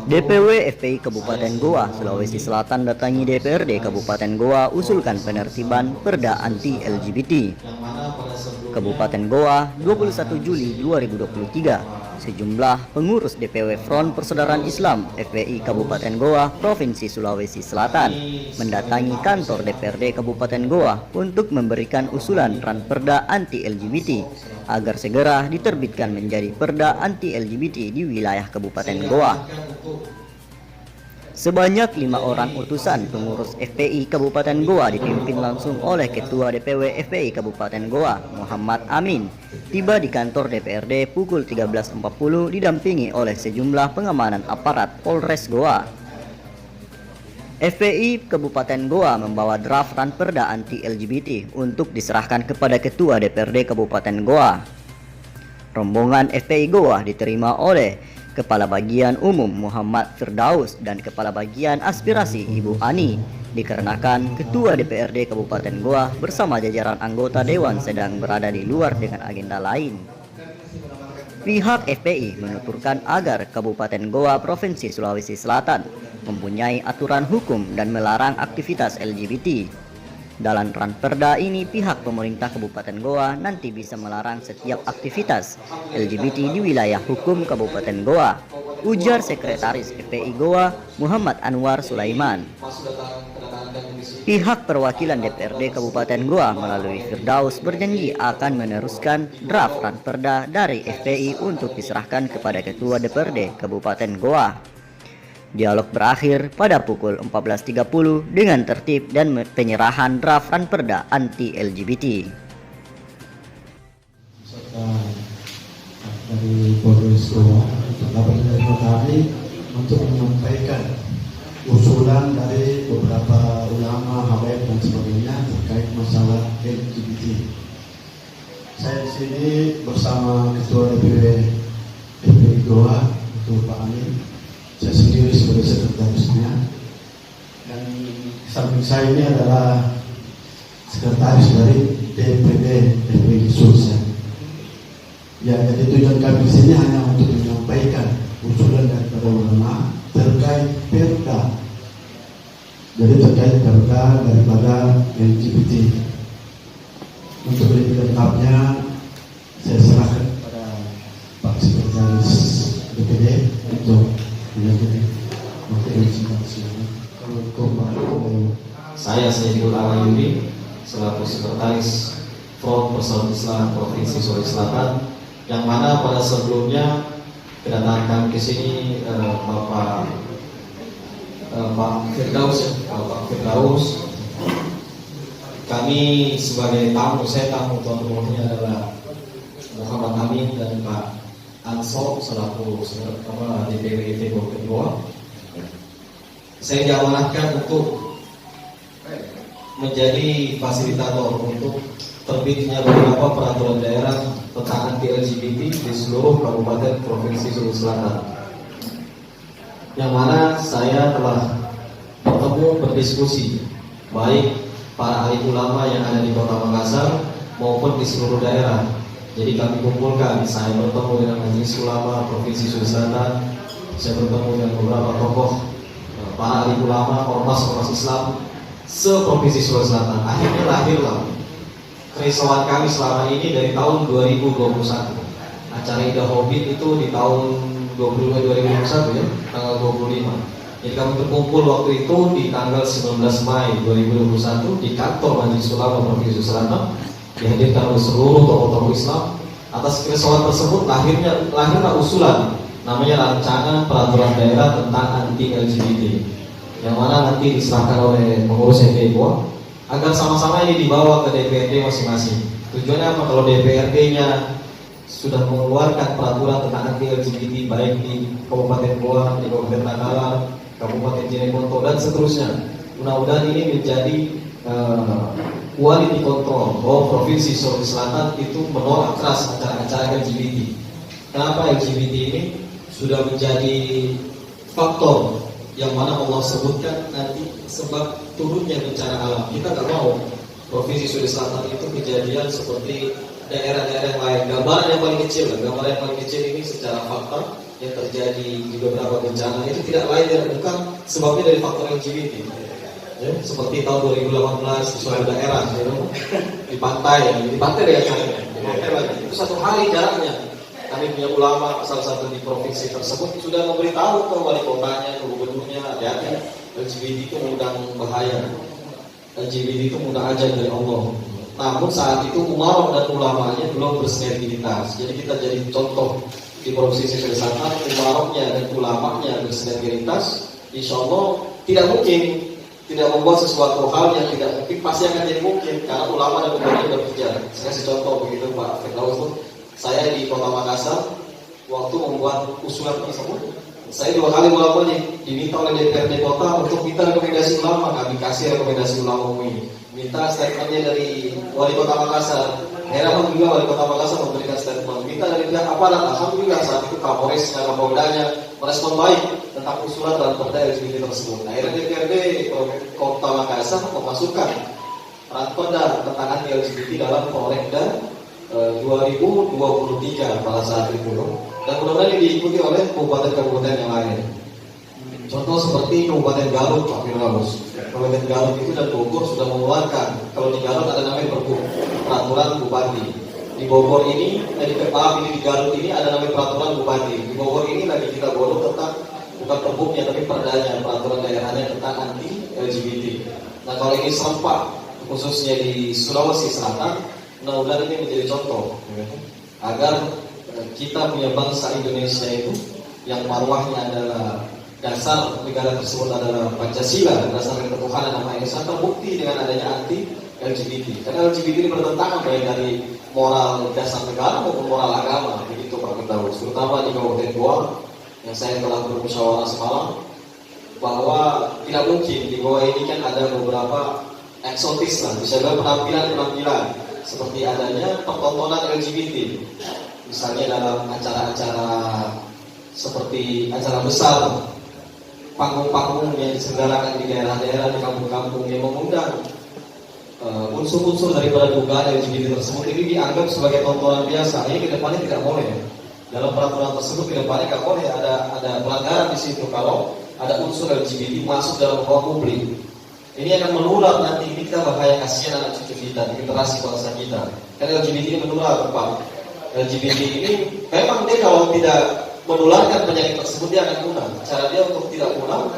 DPW FPI Kabupaten Goa, Sulawesi Selatan datangi DPRD Kabupaten Goa usulkan penertiban perda anti LGBT. Kabupaten Goa, 21 Juli 2023. Sejumlah pengurus DPW Front Persaudaraan Islam FPI Kabupaten Goa, Provinsi Sulawesi Selatan mendatangi kantor DPRD Kabupaten Goa untuk memberikan usulan ranperda anti LGBT agar segera diterbitkan menjadi perda anti LGBT di wilayah Kabupaten Goa. Sebanyak 5 orang utusan pengurus FPI Kabupaten Goa dipimpin langsung oleh Ketua DPW FPI Kabupaten Goa, Muhammad Amin, tiba di kantor DPRD pukul 13.40 didampingi oleh sejumlah pengamanan aparat Polres Goa. FPI Kabupaten Goa membawa draft ranperda anti LGBT untuk diserahkan kepada Ketua DPRD Kabupaten Goa. Rombongan FPI Goa diterima oleh Kepala Bagian Umum Muhammad Firdaus dan Kepala Bagian Aspirasi Ibu Ani, dikarenakan Ketua DPRD Kabupaten Goa bersama jajaran anggota Dewan sedang berada di luar dengan agenda lain. Pihak FPI menuturkan agar Kabupaten Goa Provinsi Sulawesi Selatan mempunyai aturan hukum dan melarang aktivitas LGBT. Dalam ranperda ini, pihak pemerintah Kabupaten Goa nanti bisa melarang setiap aktivitas LGBT di wilayah hukum Kabupaten Goa, ujar Sekretaris FPI Goa Muhammad Anwar Sulaiman. Pihak perwakilan DPRD Kabupaten Goa melalui Firdaus berjanji akan meneruskan draft ranperda dari FPI untuk diserahkan kepada Ketua DPRD Kabupaten Goa. Dialog berakhir pada pukul 14.30 dengan tertib dan penyerahan draft ranperda anti-LGBT. Dari Polres Goa dapat menerima kami untuk menyampaikan usulan dari beberapa ulama, habaib dan sebagainya terkait masalah LGBT. Saya di sini bersama Ketua DPW FPI Goa, Ketua Pak Amin. Saya sendiri sebagai sekretarisnya, dan samping saya ini adalah sekretaris dari DPD FPI Sulsel. Ya, jadi tujuan kami di sini hanya untuk menyampaikan usulan daripada ulama terkait perda. Jadi terkait perda daripada LGBT. Untuk lebih lengkapnya saya serahkan kepada Pak Sekretaris DPD untuk Saya Sayyidul Alayumi selaku Sekretaris Front Persaudaraan Islam Provinsi Sulawesi Selatan, yang mana pada sebelumnya kedatangan kami ke sini Pak Firdaus, kami sebagai tamu, saya tamu, tuan rumahnya adalah Muhammad Amin dan Pak Ansor selaku DPW Kabupaten Goa. Saya diamanahkan untuk menjadi fasilitator untuk terbitnya beberapa peraturan daerah tentang anti LGBT di seluruh kabupaten provinsi Sulawesi Selatan. Yang mana saya telah bertemu berdiskusi baik para ahli ulama yang ada di Kota Makassar maupun di seluruh daerah. Jadi kami kumpulkan, saya bertemu dengan Majelis Ulama Provinsi Sulawesi Selatan, saya bertemu dengan beberapa tokoh para ahli ulama, ormas Islam se-Provinsi Sulawesi Selatan. Akhirnya lahirlah kerisauan kami selama ini dari tahun 2021. Acara Ida Hobbit itu di tahun 2021 ya, tanggal 25. Jadi kami berkumpul waktu itu di tanggal 19 Mei 2021 di kantor Majelis Ulama Provinsi Sulawesi Selatan, dihadirkan oleh seluruh tokoh-tokoh Islam. Atas kerisauan tersebut lahirlah usulan namanya rancangan peraturan daerah tentang anti LGBT, yang mana nanti diserahkan oleh pengurus FPI Goa agar sama-sama ini dibawa ke DPRD masing-masing. Tujuannya apa? Kalau DPRD-nya sudah mengeluarkan peraturan tentang anti LGBT baik di Kabupaten Goa, di Kabupaten Nanggalan, Kabupaten Jeneponto dan seterusnya, mudah-mudahan ini menjadi quality control bahwa Provinsi Sulawesi Selatan itu menolak keras acara-acara LGBT. Kenapa LGBT ini sudah menjadi faktor yang mana Allah sebutkan nanti sebab turunnya bencana alam. Kita nggak mau Provinsi Sulawesi Selatan itu kejadian seperti daerah-daerah yang lain. Gambaran yang paling kecil ini secara fakta yang terjadi di beberapa bencana itu tidak lain dan bukan sebabnya dari faktor LGBT. Ya, seperti tahun 2018 di suatu daerah di pantai ya saya. Itu satu hari jaraknya. Kami punya ulama salah satu di provinsi tersebut sudah memberitahu ke wali kotanya, ke gubernurnya, hati-hati LGBT itu mengundang bahaya. LGBT itu mengundang ajab dari Allah. Namun saat itu umarok dan ulamanya belum bersinergitas. Jadi kita jadi contoh di provinsi Sulawesi Selatan, umaroknya dan ulamanya bersinergitas. Insya Allah tidak mungkin tidak membuat sesuatu hal yang tidak mungkin, pasti akan jadi mungkin karena ulama dan ulamanya bekerja. Saya kasih contoh begitu Pak Firdaus. Saya di Kota Makassar waktu membuat usulan tersebut, saya 2 kali bolak-balik diminta oleh DPRD Kota untuk minta rekomendasi ulama. Kami kasih rekomendasi ulama ini, minta statementnya dari Wali Kota Makassar. Alhamdulillah Wali Kota Makassar memberikan statement. Minta dari pihak aparat, alhamdulillah saat itu Kapolres dan Kapoldanya merespon baik tentang usulan dan perda LGBT tersebut. Akhirnya DPRD Kota Makassar memasukkan perda tentang anti LGBT dalam Prolegda 2023 pada saat itu, dan mudah-mudahan diikuti oleh kabupaten-kabupaten yang lain. Contoh seperti Kabupaten Garut, Pak Firdaus. Kabupaten Garut itu dan Bogor sudah mengeluarkan, kalau di Garut ada namanya peraturan bupati. Di Bogor ini, di Garut ini ada namanya peraturan bupati. Di Bogor ini lagi kita godok tentang bukan perbuknya tapi perdanya, peraturan daerahnya tentang anti LGBT. Nah kalau ini serempak, khususnya di Sulawesi Selatan, mudah-mudahan ini menjadi contoh agar kita punya bangsa Indonesia itu yang marwahnya adalah dasar negara tersebut adalah Pancasila, dasar ketuhanan Yang Maha Esa, terbukti dengan adanya anti LGBT. Karena LGBT ini bertentangan baik dari moral dasar negara maupun moral agama, begitu Pak Firdaus. Terutama di Kabupaten Goa yang saya telah bermusyawarah semalam, bahwa tidak mungkin di Goa ini kan ada beberapa eksotis lah, bisa bilang penampilan seperti adanya pertontonan LGBT, misalnya dalam acara-acara seperti acara besar, panggung-panggung yang diselenggarakan di daerah-daerah, di kampung-kampung yang mengundang unsur-unsur daripada dugaan LGBT tersebut, ini dianggap sebagai tontonan biasa. Ini kedepannya tidak boleh. Dalam peraturan tersebut kedepannya tidak boleh ada pelanggaran di situ kalau ada unsur LGBT masuk dalam ruang publik. Ini akan menular nanti, ini kita bahaya, kasihan anak cucu kita, generasi bangsa kita. Karena LGBT ini menular, Pak. LGBT ini memang dia kalau tidak menularkan penyakit tersebut dia akan punah. Cara dia untuk tidak punah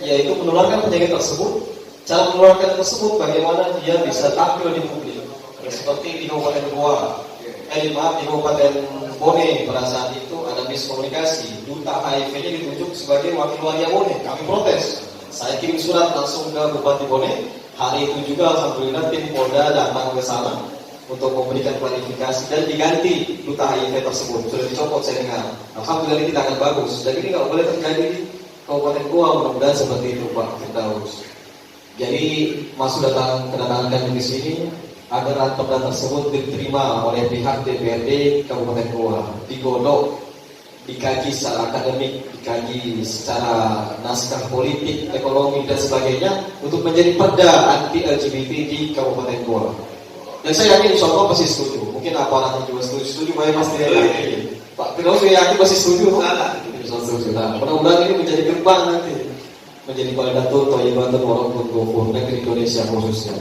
yaitu menularkan penyakit tersebut. Cara menularkan tersebut bagaimana dia bisa tampil di publik. Seperti di Kabupaten Goa, di Kabupaten Bone pada saat itu ada miskomunikasi. Duta HIV-nya ditunjuk sebagai wakil waria Bone. Kami protes. Saya kirim surat langsung ke Bupati Bone. Hari itu juga alhamdulillah tim Polda datang ke sana untuk memberikan klarifikasi dan diganti duta HIV tersebut. Sudah dicopot saya dengar. Alhamdulillah ini tidak akan bagus. Dan ini nggak boleh terjadi di Kabupaten Goa, mudah-mudahan seperti itu Pak Firdaus. Jadi masuk kedatangan kami di sini agar perda tersebut diterima oleh pihak DPRD Kabupaten Goa, digodok, dikaji secara akademik, dikaji secara naskah politik, ekonomi dan sebagainya untuk menjadi perda anti LGBT di Kabupaten Goa. Dan saya yakin insya Allah pasti setuju. Mungkin aparatnya juga setuju banyak pasti dia yakin. Pak Firdaus saya yakin pasti setuju. Nah, mudah-mudahan ini menjadi gerbang nanti, menjadi baldatun thayyibatun warabbun ghafur negeri Indonesia khususnya.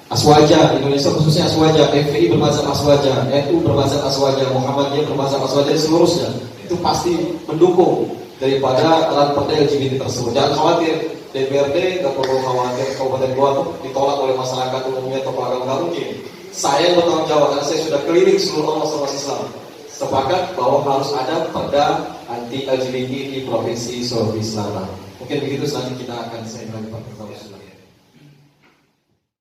Aswaja Indonesia khususnya Aswaja, FPI bermazhab Aswaja, NU bermazhab Aswaja, Muhammadiyah bermazhab Aswaja, dan seluruhnya itu pasti mendukung daripada perda LGBT tersebut. Jangan khawatir, DPRD nggak perlu khawatir Kabupaten Goa ditolak oleh masyarakat umumnya atau agama, nggak mungkin. Saya yang bertanggung jawab karena saya sudah keliling seluruh ormas Islam, sepakat bahwa harus ada perda anti LGBT di Provinsi Sulawesi Selatan. Mungkin begitu, selanjutnya kita akan saya Pak Firdaus.